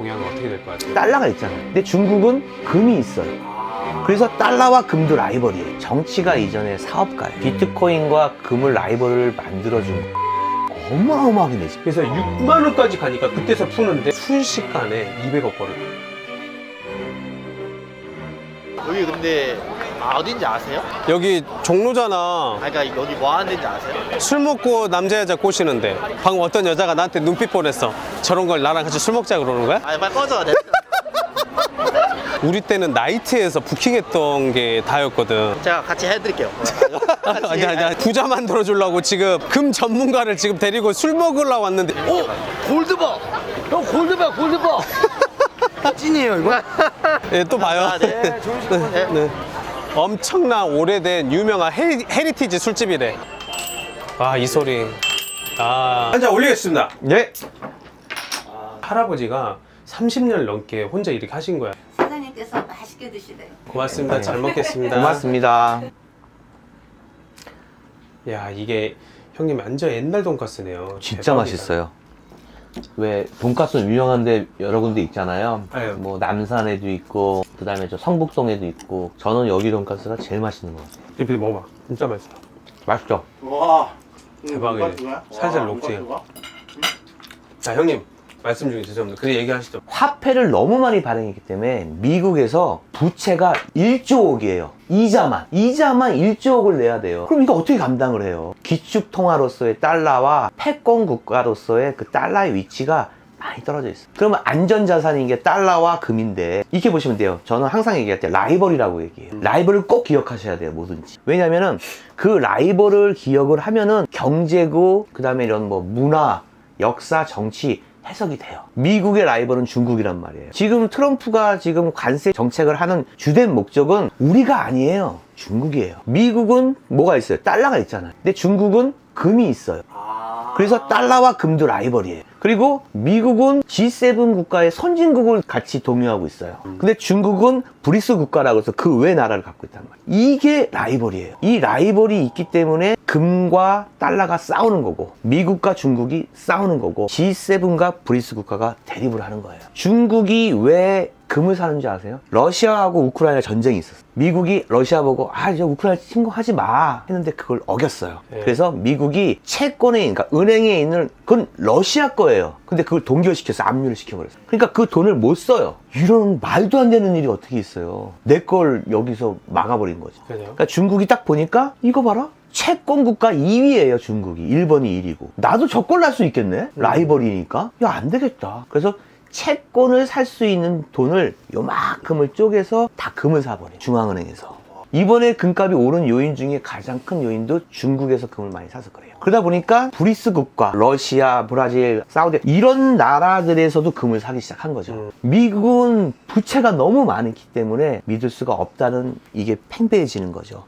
동향은 어떻게 될 것 같아요? 달러가 있잖아요. 근데 중국은 금이 있어요. 그래서 달러와 금도 라이벌이에요. 정치가 이전에 사업가예요. 비트코인과 금을 라이벌을 만들어준 어마어마하게 내지. 그래서 6만 원까지 가니까 그때서 푸는데 순식간에 200억 벌어. 여기 근데 어딘지 아세요? 여기 종로잖아. 그러니까 여기 뭐 하는 데인지 아세요? 술 먹고 남자 여자 꼬시는데 방금 어떤 여자가 나한테 눈빛 보냈어. 저런 걸 나랑 같이 술 먹자 그러는 거야? 아니 빨리 꺼져. 우리 때는 나이트에서 부킹했던 게 다였거든. 제가 같이 해드릴게요. 아니 부자 만들어 주려고 지금 금 전문가를 지금 데리고 술 먹으러 왔는데 오! 골드바! 형 골드바 골드바! 찐이에요 이거? 예, 또 봐요. 아, 네, 좋은 시간. 네. 네. 엄청난 오래된 유명한 헤리티지 술집이래. 아, 이 소리. 아. 한 잔 올리겠습니다. 네. 할아버지가 30년 넘게 혼자 이렇게 하신 거야. 사장님께서 맛있게 드시래요. 고맙습니다. 잘 먹겠습니다. 고맙습니다. 야, 이게 형님 완전 옛날 돈가스네요. 진짜 대박이다. 맛있어요. 왜 돈가스는 유명한데 여러 군데 있잖아요. 네. 뭐 남산에도 있고 그 다음에 저 성북동에도 있고 저는 여기 돈가스가 제일 맛있는 것 같아요. 이렇게 먹어봐. 진짜 맛있어. 맛있죠? 와 대박이네. 살살 녹지. 자, 형님. 말씀 중에 죄송합니다. 그 얘기하시죠. 화폐를 너무 많이 발행했기 때문에 미국에서 부채가 1조억이에요. 이자만 1조억을 내야 돼요. 그럼 이거 어떻게 감당을 해요? 기축통화로서의 달러와 패권 국가로서의 그 달러의 위치가 많이 떨어져 있어요. 그러면 안전자산인 게 달러와 금인데 이렇게 보시면 돼요. 저는 항상 얘기할 때 라이벌이라고 얘기해요. 라이벌을 꼭 기억하셔야 돼요. 뭐든지. 왜냐면은 그 라이벌을 기억을 하면은 경제고 그 다음에 이런 뭐 문화, 역사, 정치 해석이 돼요. 미국의 라이벌은 중국이란 말이에요. 지금 트럼프가 지금 관세 정책을 하는 주된 목적은 우리가 아니에요. 중국이에요. 미국은 뭐가 있어요? 달러가 있잖아요. 근데 중국은 금이 있어요. 그래서 달러와 금도 라이벌이에요. 그리고 미국은 G7 국가의 선진국을 같이 동요하고 있어요. 근데 중국은 브리스 국가라고 해서 그 외 나라를 갖고 있단 말이에요. 이게 라이벌이에요. 이 라이벌이 있기 때문에 금과 달러가 싸우는 거고 미국과 중국이 싸우는 거고 G7과 브리스 국가가 대립을 하는 거예요. 중국이 왜 금을 사는지 아세요? 러시아하고 우크라이나 전쟁이 있었어요. 미국이 러시아 보고 이제 우크라이나 침공하지 마 했는데 그걸 어겼어요. 네. 그래서 미국이 채권에 그러니까 은행에 있는 그건 러시아 거예요. 근데 그걸 동결시켜서 압류를 시켜버렸어요. 그러니까 그 돈을 못 써요. 이런 말도 안 되는 일이 어떻게 있어요. 내 걸 여기서 막아버린 거죠. 그죠? 그러니까 중국이 딱 보니까 이거 봐라. 채권 국가 2위예요 중국이. 일본이 1위고 나도 저걸 날 수 있겠네. 라이벌이니까 야 안 되겠다. 그래서 채권을 살 수 있는 돈을 요만큼을 쪼개서 다 금을 사버려요. 중앙은행에서. 이번에 금값이 오른 요인 중에 가장 큰 요인도 중국에서 금을 많이 사서 그래요. 그러다 보니까 브리스 국가, 러시아, 브라질, 사우디 이런 나라들에서도 금을 사기 시작한 거죠. 미국은 부채가 너무 많기 때문에 믿을 수가 없다는 이게 팽배해지는 거죠.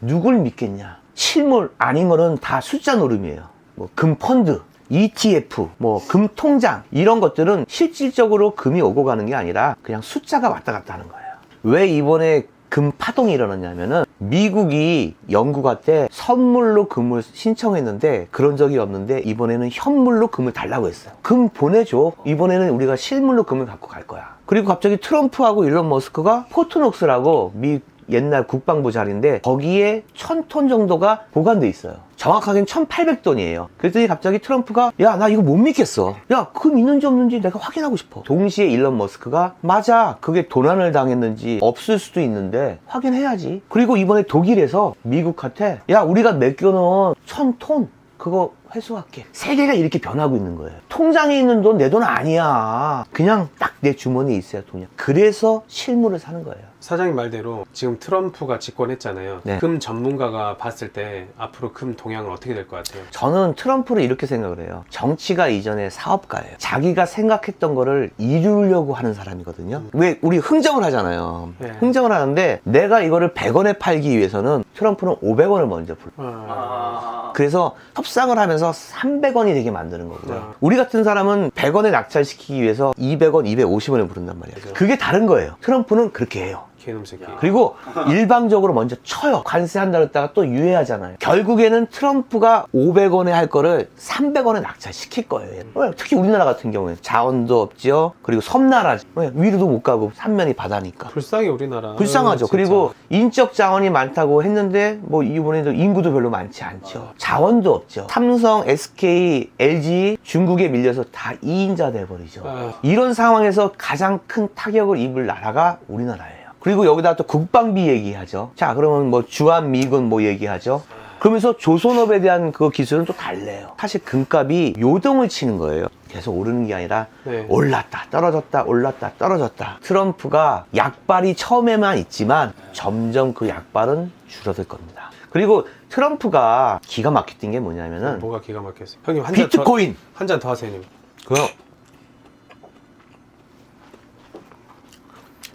누굴 믿겠냐. 실물 아닌 거는 다 숫자 노름이에요. 뭐 금 펀드, ETF, 뭐 금 통장 이런 것들은 실질적으로 금이 오고 가는 게 아니라 그냥 숫자가 왔다 갔다 하는 거예요. 왜 이번에 금 파동이 일어났냐면은 미국이 영국한테 선물로 금을 신청했는데 그런 적이 없는데 이번에는 현물로 금을 달라고 했어요. 금 보내줘. 이번에는 우리가 실물로 금을 갖고 갈 거야. 그리고 갑자기 트럼프하고 일론 머스크가 포트녹스라고 미 옛날 국방부 자리인데 거기에 1000톤 정도가 보관돼 있어요. 정확하게는 1800톤이에요. 그랬더니 갑자기 트럼프가 야 나 이거 못 믿겠어. 야 금 있는지 없는지 내가 확인하고 싶어. 동시에 일론 머스크가 맞아 그게 도난을 당했는지 없을 수도 있는데 확인해야지. 그리고 이번에 독일에서 미국한테 야 우리가 맡겨놓은 1000톤 그거 회수할게. 세계가 이렇게 변하고 있는 거예요. 통장에 있는 돈 내 돈 아니야. 그냥 딱 내 주머니에 있어야 돈이야. 그래서 실물을 사는 거예요. 사장님 말대로 지금 트럼프가 집권했잖아요. 네. 금 전문가가 봤을 때 앞으로 금 동향은 어떻게 될 것 같아요? 저는 트럼프를 이렇게 생각을 해요. 정치가 이전에 사업가예요. 자기가 생각했던 거를 이루려고 하는 사람이거든요. 왜 우리 흥정을 하잖아요. 네. 흥정을 하는데 내가 이거를 100원에 팔기 위해서는 트럼프는 500원을 먼저 불러. 그래서 협상을 하면서 300원이 되게 만드는 거고요. 우리 같은 사람은 100원에 낙찰시키기 위해서 200원, 250원을 부른단 말이에요. 그게 다른 거예요. 트럼프는 그렇게 해요. 개놈 새끼. 그리고 일방적으로 먼저 쳐요. 관세한다 그랬다가 또 유예하잖아요. 결국에는 트럼프가 500원에 할 거를 300원에 낙찰시킬 거예요. 특히 우리나라 같은 경우에 자원도 없죠. 그리고 섬나라지. 위로도 못 가고 삼면이 바다니까. 불쌍해 우리나라. 불쌍하죠. 진짜. 그리고 인적 자원이 많다고 했는데 뭐 이번에도 인구도 별로 많지 않죠. 자원도 없죠. 삼성, SK, LG 중국에 밀려서 다 2인자 돼버리죠. 아유. 이런 상황에서 가장 큰 타격을 입을 나라가 우리나라예요. 그리고 여기다 또 국방비 얘기하죠. 자, 그러면 뭐 주한 미군 뭐 얘기하죠. 그러면서 조선업에 대한 그 기술은 또 달래요. 사실 금값이 요동을 치는 거예요. 계속 오르는 게 아니라 네. 올랐다 떨어졌다 올랐다 떨어졌다. 트럼프가 약발이 처음에만 있지만 점점 그 약발은 줄어들 겁니다. 그리고 트럼프가 기가 막혔던 게 뭐냐면은 뭐가 기가 막혔어요. 형님 한 잔 더. 비트코인. 한 잔 더 하세요, 님. 그럼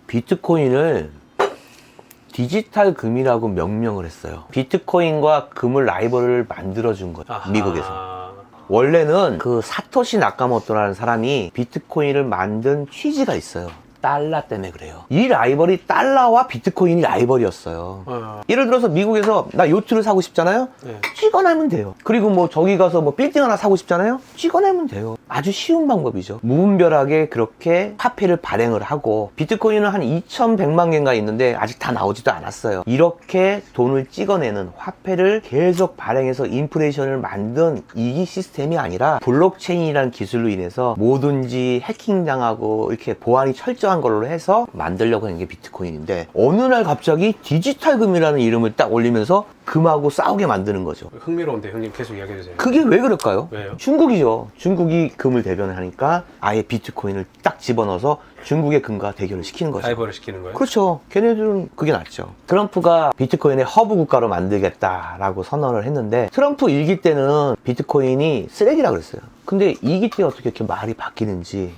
비트코인을 디지털 금이라고 명명을 했어요. 비트코인과 금을 라이벌을 만들어준 거예요. 아하. 미국에서. 원래는 그 사토시 나카모토라는 사람이 비트코인을 만든 취지가 있어요. 달러 때문에 그래요. 이 라이벌이 달러와 비트코인이 라이벌이었어요. 예를 들어서 미국에서 나 요트를 사고 싶잖아요. 네. 찍어내면 돼요. 그리고 뭐 저기 가서 뭐 빌딩 하나 사고 싶잖아요. 찍어내면 돼요. 아주 쉬운 방법이죠. 무분별하게 그렇게 화폐를 발행을 하고, 비트코인은 한 2,100만 개인가 있는데 아직 다 나오지도 않았어요. 이렇게 돈을 찍어내는 화폐를 계속 발행해서 인플레이션을 만든 이 시스템이 아니라 블록체인이라는 기술로 인해서 뭐든지 해킹당하고 이렇게 보안이 철저한 걸로 해서 만들려고 하는 게 비트코인인데, 어느 날 갑자기 디지털 금이라는 이름을 딱 올리면서 금하고 싸우게 만드는 거죠. 흥미로운데 형님 계속 이야기해주세요. 그게 왜 그럴까요? 왜요? 중국이죠. 중국이 금을 대변하니까 아예 비트코인을 딱 집어넣어서 중국의 금과 대결을 시키는 거죠. 라이벌을 시키는 거예요? 그렇죠. 걔네들은 그게 낫죠. 트럼프가 비트코인의 허브 국가로 만들겠다라고 선언을 했는데, 트럼프 1기 때는 비트코인이 쓰레기라 그랬어요. 근데 2기 때 어떻게 이렇게 말이 바뀌는지,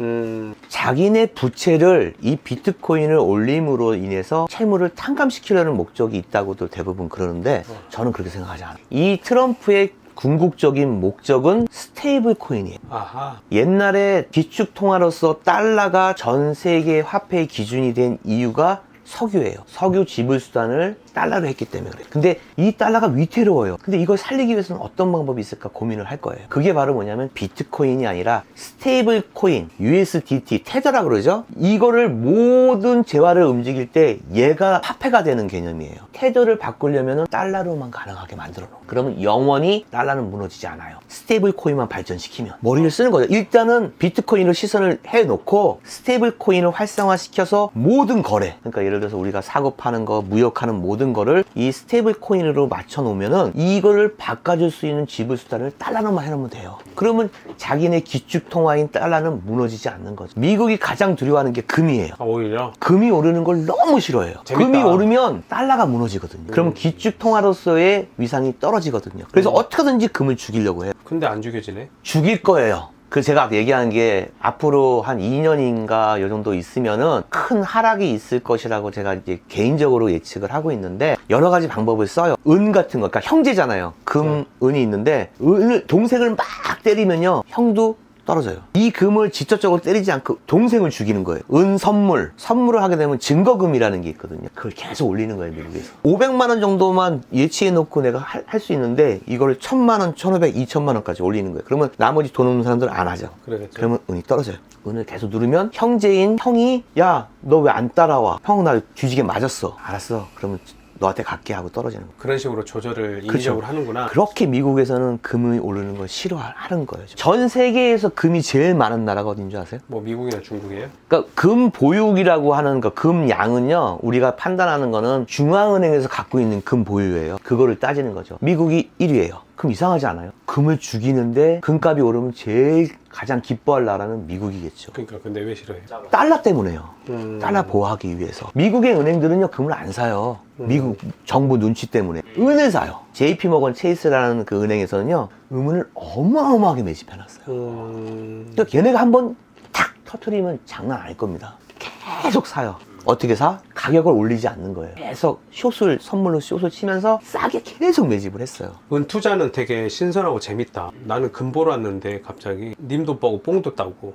자기네 부채를 이 비트코인을 올림으로 인해서 채무를 탕감시키려는 목적이 있다고도 대부분 그러는데, 저는 그렇게 생각하지 않아요. 이 트럼프의 궁극적인 목적은 스테이블 코인이에요. 아하. 옛날에 기축통화로서 달러가 전 세계 화폐의 기준이 된 이유가 석유예요. 석유 지불 수단을 달러로 했기 때문에 그래요. 근데 이 달러가 위태로워요. 근데 이걸 살리기 위해서는 어떤 방법이 있을까 고민을 할 거예요. 그게 바로 뭐냐면 비트코인이 아니라 스테이블 코인, USDT, 테더라 그러죠. 이거를 모든 재화를 움직일 때 얘가 화폐가 되는 개념이에요. 테더를 바꾸려면 달러로만 가능하게 만들어 놓은. 그러면 영원히 달러는 무너지지 않아요. 스테이블 코인만 발전시키면. 머리를 쓰는 거죠. 일단은 비트코인으로 시선을 해놓고 스테이블 코인을 활성화시켜서 모든 거래, 그러니까 예를 들어서 우리가 사고 파는 거, 무역하는 모든 거를 이 스테이블 코인으로 맞춰 놓으면은 이거를 바꿔줄 수 있는 지불 수단을 달러로만 해놓으면 돼요. 그러면 자기네 기축 통화인 달러는 무너지지 않는 거죠. 미국이 가장 두려워하는 게 금이에요. 아, 오히려? 금이 오르는 걸 너무 싫어해요. 재밌다. 금이 오르면 달러가 무너지거든요. 그러면 기축 통화로서의 위상이 떨어지거든요. 그래서 어떻게든지 금을 죽이려고 해요. 근데 안 죽여지네? 죽일 거예요. 그 제가 얘기한 게 앞으로 한 2년인가 요 정도 있으면은 큰 하락이 있을 것이라고 제가 이제 개인적으로 예측을 하고 있는데, 여러 가지 방법을 써요. 은 같은 거, 그러니까 형제잖아요. 금, 은이 있는데 은을, 동생을 막 때리면요 형도 떨어져요. 이 금을 직접적으로 때리지 않고 동생을 죽이는 거예요. 은 선물을 하게 되면 증거금이라는 게 있거든요. 그걸 계속 올리는 거예요, 미국에서. 500만 원 정도만 예치해 놓고 내가 할 수 있는데 이거를 1000만 원, 1500, 2000만 원까지 올리는 거예요. 그러면 나머지 돈 없는 사람들은 안 하죠. 그러겠죠. 그러면 은이 떨어져요. 은을 계속 누르면 형제인 형이, 야, 너 왜 안 따라와? 형 나 뒤지게 맞았어. 알았어. 그러면 너한테 갈게 하고 떨어지는 거예요. 그런 식으로 조절을 인위적으로 하는구나. 그렇게 미국에서는 금이 오르는 걸 싫어하는 거예요. 전 세계에서 금이 제일 많은 나라가 어딘 줄 아세요? 뭐 미국이나 중국이에요? 그러니까 금 보유기라고 하는 그 금 양은요, 우리가 판단하는 거는 중앙은행에서 갖고 있는 금 보유예요. 그거를 따지는 거죠. 미국이 1위예요. 그럼 이상하지 않아요? 금을 죽이는데 금값이 오르면 제일 가장 기뻐할 나라는 미국이겠죠. 그러니까 근데 왜 싫어해요? 달러 때문에요. 달러 보호하기 위해서. 미국의 은행들은요 금을 안 사요. 미국 정부 눈치 때문에 은을 사요. JP모건 체이스라는 그 은행에서는요 은을 어마어마하게 매집해놨어요. 그러니까 걔네가 한번 탁 터트리면 장난 아닐 겁니다. 계속 사요. 어떻게 사? 가격을 올리지 않는 거예요. 계속 선물로 숏을 치면서 싸게 계속 매집을 했어요. 은 투자는 되게 신선하고 재밌다. 나는 금 보러 왔는데 갑자기 님도 뻐고 뽕도 따고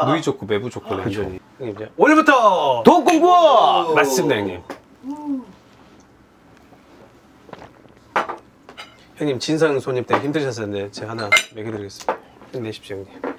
누이 좋고 매부 좋고 완전히. 형님 이제 오늘부터 돈 공부! 맞습니다 형님. 형님 진상 손님 때문에 힘드셨었는데 제가 하나 먹여드리겠습니다. 힘내십시오 형님.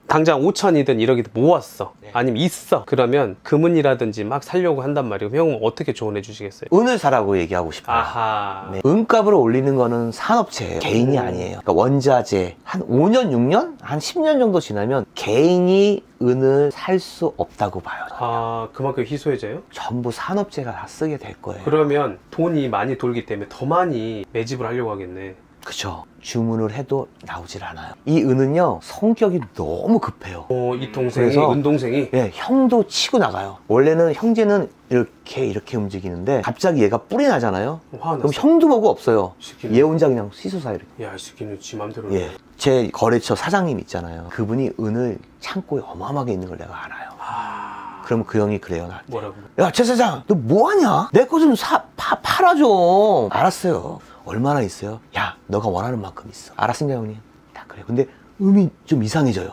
당장 5천이든 1억이든 모았어. 아니면 있어. 그러면 금은이라든지 막 살려고 한단 말이에요. 형은 어떻게 조언해 주시겠어요? 은을 사라고 얘기하고 싶어요. 아하. 네. 은값을 올리는 거는 산업체예요. 개인이 아니에요. 그러니까 원자재 한 5년, 6년? 한 10년 정도 지나면 개인이 은을 살 수 없다고 봐요. 아, 그만큼 희소해져요? 전부 산업체가 다 쓰게 될 거예요. 그러면 돈이 많이 돌기 때문에 더 많이 매집을 하려고 하겠네. 그쵸. 주문을 해도 나오질 않아요. 이 은은요, 성격이 너무 급해요. 이 동생이, 그래서- 은동생이 예, 형도 치고 나가요. 원래는 형제는 이렇게 움직이는데 갑자기 얘가 뿔이 나잖아요. 화가 그럼 났어. 형도 보고 없어요. 시키는. 얘 혼자 그냥 시소사 이렇게. 야, 이 새끼는 지 맘대로. 예. 제 거래처 사장님 있잖아요. 그분이 은을 창고에 어마어마하게 있는 걸 내가 알아요. 아, 그럼 그 형이 그래요, 나한테. 뭐라고? 야, 최 사장, 너 뭐하냐? 내 거 좀 팔아 좀. 알았어요. 얼마나 있어요? 야, 너가 원하는 만큼 있어. 알았습니다, 형님. 다 그래요. 근데 음이 좀 이상해져요.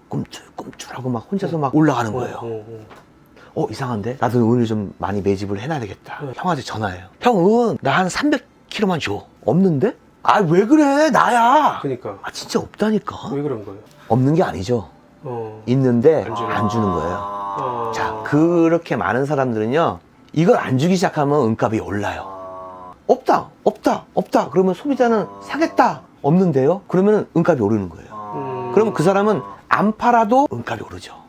꿈틀꿈틀하고 막 혼자서 막 올라가는 거예요. 이상한데? 나도 은을 좀 많이 매집을 해놔야 되겠다. 형한테 전화해요. 형, 은, 나 한 300kg만 줘. 없는데? 아, 왜 그래? 나야. 그니까. 아, 진짜 없다니까. 왜 그런 거예요? 없는 게 아니죠. 어. 있는데 안 주는 안 주는 거예요. 어. 자, 그렇게 많은 사람들은요, 이걸 안 주기 시작하면 은값이 올라요. 없다. 그러면 소비자는 사겠다. 없는데요? 그러면 은값이 오르는 거예요. 그러면 그 사람은 안 팔아도 은값이 오르죠.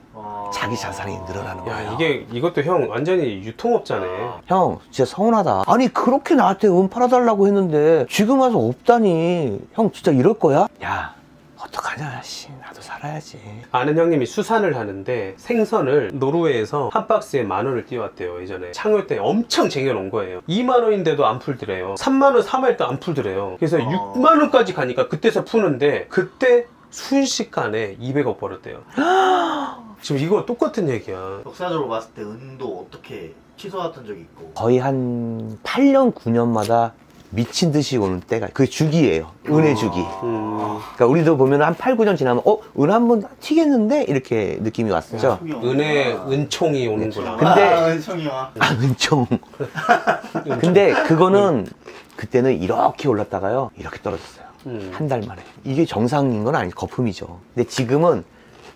자기 자산이 늘어나는 거예요. 야, 이것도 형 완전히 유통업자네. 형, 진짜 서운하다. 아니, 그렇게 나한테 은 팔아달라고 했는데 지금 와서 없다니. 형, 진짜 이럴 거야? 야, 어떡하냐, 씨. 나도 살아야지. 아는 형님이 수산을 하는데 생선을 노르웨이에서 한 박스에 10,000원을 띄워왔대요. 예전에 창호 때 엄청 쟁여놓은 거예요. 20,000원인데도 안 풀더래요. 30,000원, 3할 때 안 풀더래요. 그래서 60,000원까지 가니까 그때서 푸는데 그때 순식간에 200억 벌었대요. 지금 이거 똑같은 얘기야. 역사적으로 봤을 때 은도 어떻게 취소했던 적이 있고 거의 한 8년, 9년마다 미친 듯이 오는 때가, 그게 주기예요. 은의 주기. 그러니까 우리도 보면 한 8, 9년 지나면, 은 한번 튀겠는데? 이렇게 느낌이 왔었죠. 은총이 오는구나. 근데- 은총이와 은총. 근데 그거는 그때는 이렇게 올랐다가요, 이렇게 떨어졌어요. 한 달 만에. 이게 정상인 건 아니고 거품이죠. 근데 지금은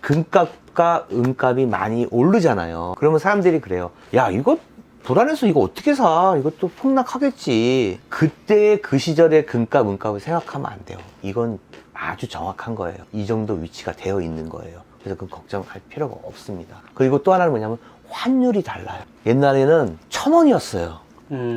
금값과 은값이 많이 오르잖아요. 그러면 사람들이 그래요. 야, 이거 불안해서 이거 어떻게 사? 이것도 폭락하겠지. 그때 그 시절의 금값, 은값을 생각하면 안 돼요. 이건 아주 정확한 거예요. 이 정도 위치가 되어 있는 거예요. 그래서 그 걱정할 필요가 없습니다. 그리고 또 하나는 뭐냐면 환율이 달라요. 옛날에는 1,000원이었어요.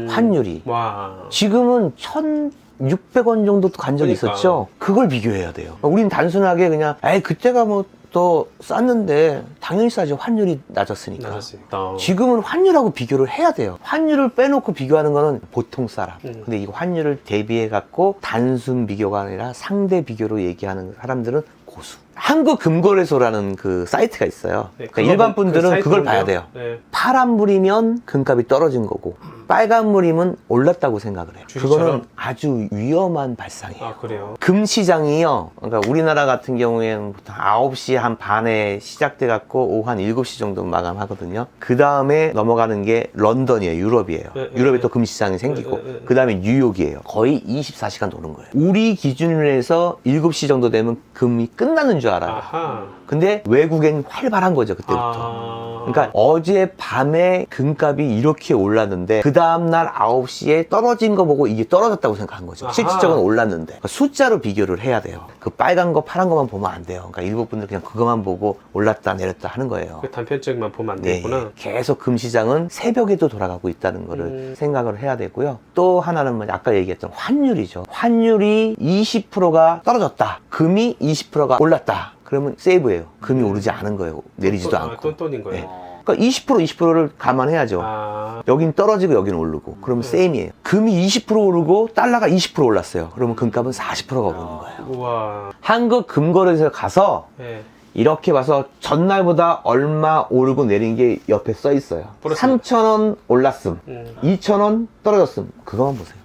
환율이. 와. 지금은 1,600원 정도 간 적이 그러니까. 있었죠. 그걸 비교해야 돼요. 우린 단순하게 그냥 그때가 뭐 더 쌌는데 당연히 싸죠. 환율이 낮았으니까. 낮았으니까. 지금은 환율하고 비교를 해야 돼요. 환율을 빼놓고 비교하는 거는 보통 사람. 근데 이 환율을 대비해 갖고 단순 비교가 아니라 상대 비교로 얘기하는 사람들은 고수. 한국금거래소라는 그 사이트가 있어요. 네, 그러니까 일반 분들은 사이트 그걸 뭔데요? 봐야 돼요. 네. 파란물이면 금값이 떨어진 거고 빨간물이면 올랐다고 생각을 해요. 주식처럼? 그거는 아주 위험한 발상이에요. 아, 그래요? 금시장이요. 그러니까 우리나라 같은 경우에는 보통 9시 한 반에 시작돼 갖고 오후 한 7시 정도 마감하거든요. 그 다음에 넘어가는 게 런던이에요. 유럽이에요. 네, 유럽에 네. 또 금시장이 생기고 네, 네, 네. 그 다음에 뉴욕이에요. 거의 24시간 도는 거예요. 우리 기준으로 해서 7시 정도 되면 금이 끝나는 줄 알아요. 아하. 근데 외국엔 활발한 거죠, 그때부터. 아. 그러니까 어제 밤에 금값이 이렇게 올랐는데 그 다음날 9시에 떨어진 거 보고 이게 떨어졌다고 생각한 거죠. 아하. 실질적으로 올랐는데 그러니까 숫자로 비교를 해야 돼요. 그 빨간 거 파란 거만 보면 안 돼요. 그러니까 일부 분들 그냥 그거만 보고 올랐다 내렸다 하는 거예요. 그 단편적만 보면 안 네, 되겠구나. 계속 금시장은 새벽에도 돌아가고 있다는 거를 생각을 해야 되고요. 또 하나는 뭐 아까 얘기했던 환율이죠. 환율이 20%가 떨어졌다. 금이 20%가 올랐다. 그러면 세이브예요. 금이 오르지 않은 거예요. 내리지도 않고. 똔똔인 거예요. 네. 그러니까 20%를 감안해야죠. 아. 여긴 떨어지고 여긴 오르고. 그러면 세임이에요. 금이 20% 오르고 달러가 20% 올랐어요. 그러면 금값은 40%가 오르는 거예요. 우와. 한국 금거래소에 가서 네. 이렇게 봐서 전날보다 얼마 오르고 내린 게 옆에 써 있어요. 그렇습니다. 3,000원 올랐음, 2,000원 떨어졌음. 그거만 보세요.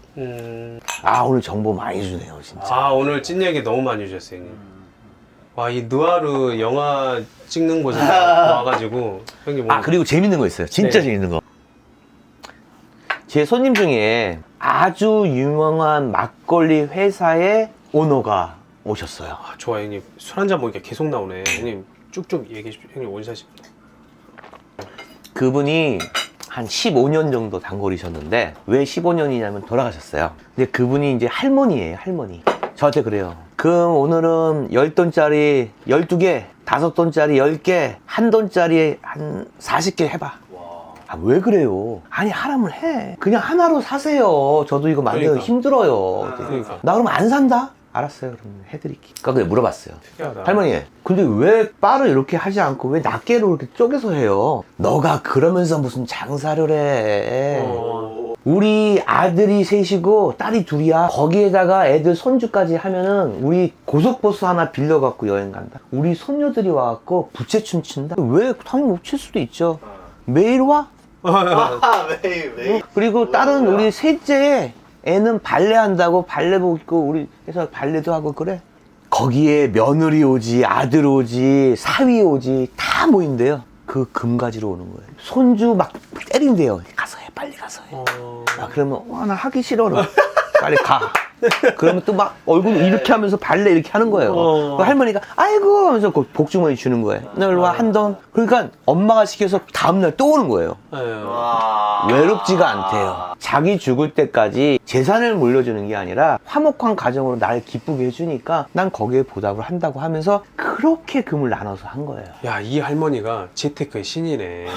아, 오늘 정보 많이 주네요, 진짜. 아, 오늘 찐 얘기 너무 많이 주셨어요, 형님. 와, 이 느와르 영화 찍는 곳에 와가지고 형님 오늘 아, 그리고 재밌는 거 있어요. 진짜 네. 재밌는 거. 제 손님 중에 아주 유명한 막걸리 회사의 오너가 오셨어요. 아, 좋아 형님. 술 한잔 먹으니까 계속 나오네. 형님 쭉쭉 얘기해 주십시오. 형님 원샷입니다. 그분이 한 15년 정도 단골이셨는데 왜 15년이냐면 돌아가셨어요. 근데 그분이 이제 할머니예요, 할머니. 저한테 그래요. 그럼 오늘은 10돈짜리 12개, 5돈짜리 10개, 1돈짜리 한 40개 해봐. 아, 왜 그래요? 아니, 하라면 해. 그냥 하나로 사세요. 저도 이거 만들기 그러니까. 힘들어요. 그러니까. 나 그럼 안 산다? 알았어요. 그럼 해드릴게. 그러니까 물어봤어요. 특이하다. 할머니, 근데 왜 바를 이렇게 하지 않고 왜 낱개로 이렇게 쪼개서 해요? 너가 그러면서 무슨 장사를 해. 우리 아들이 셋이고 딸이 둘이야. 거기에다가 애들 손주까지 하면은 우리 고속버스 하나 빌려갖고 여행 간다. 우리 손녀들이 와갖고 부채춤 춘다. 왜? 당연히 못 출 수도 있죠. 매일 와? 매일. 그리고 딸은 우리 셋째 애는 발레 한다고 발레복 입고 우리 해서 발레도 하고 그래. 거기에 며느리 오지, 아들 오지, 사위 오지 다 모인대요. 그 금 가지러 오는 거예요. 손주 막 때린대요. 가서 해, 빨리 가서 해. 아, 그러면 와, 나 하기 싫어. 빨리 가. 그러면 또 막 얼굴 이렇게 하면서 발레 이렇게 하는 거예요. 그 할머니가 아이고 하면서 그 복주머니 주는 거예요. 너 일로 와, 한 돈. 그러니까 엄마가 시켜서 다음날 또 오는 거예요. 외롭지가 않대요. 자기 죽을 때까지 재산을 물려주는 게 아니라 화목한 가정으로 날 기쁘게 해주니까 난 거기에 보답을 한다고 하면서 그렇게 금을 나눠서 한 거예요. 야, 이 할머니가 재테크의 신이네.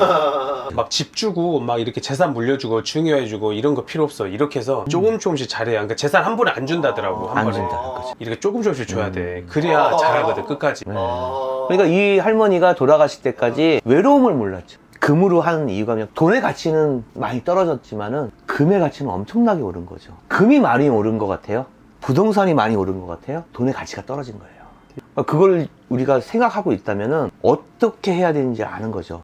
막 집 주고 막 이렇게 재산 물려주고 중요해주고 이런 거 필요 없어. 이렇게 해서 조금씩 잘해야. 그러니까 재산 한 번에 안 준다더라고. 한 안 번에. 준다는 거지. 이렇게 조금씩 줘야 돼. 그래야 잘하거든 끝까지. 그러니까 이 할머니가 돌아가실 때까지 외로움을 몰랐죠. 금으로 하는 이유가 그냥 돈의 가치는 많이 떨어졌지만은 금의 가치는 엄청나게 오른 거죠. 금이 많이 오른 것 같아요. 부동산이 많이 오른 것 같아요. 돈의 가치가 떨어진 거예요. 그걸 우리가 생각하고 있다면은 어떻게 해야 되는지 아는 거죠.